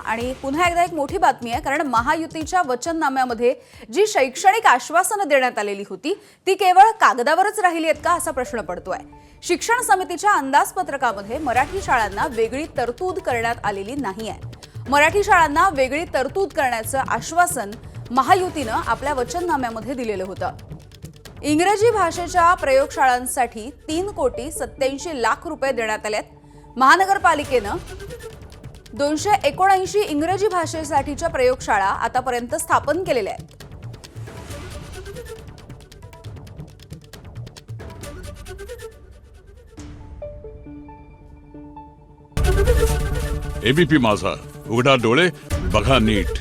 आणि पुन्हा एकदा एक मोठी बातमी आहे, कारण महायुतीच्या वचननाम्यामध्ये जी शैक्षणिक आश्वासनं देण्यात आलेली होती ती केवळ कागदावरच राहिली आहेत का असा प्रश्न पडतोय। शिक्षण समितीच्या अंदाजपत्रकामध्ये मराठी शाळांना वेगळी तरतूद करण्यात आलेली नाही आहे। मराठी शाळांना वेगळी तरतूद करण्याचं आश्वासन महायुतीनं आपल्या वचननाम्यामध्ये दिलेलं होतं। इंग्रजी भाषेच्या प्रयोगशाळांसाठी 3,87,00,000 रुपये देण्यात आलेत। महानगरपालिकेनं 279 इंग्रजी भाषेसाठीच्या प्रयोगशाळा आतापर्यंत स्थापन केलेल्या आहेत। एबीपी माझा, उघडा डोळे बघा नीट।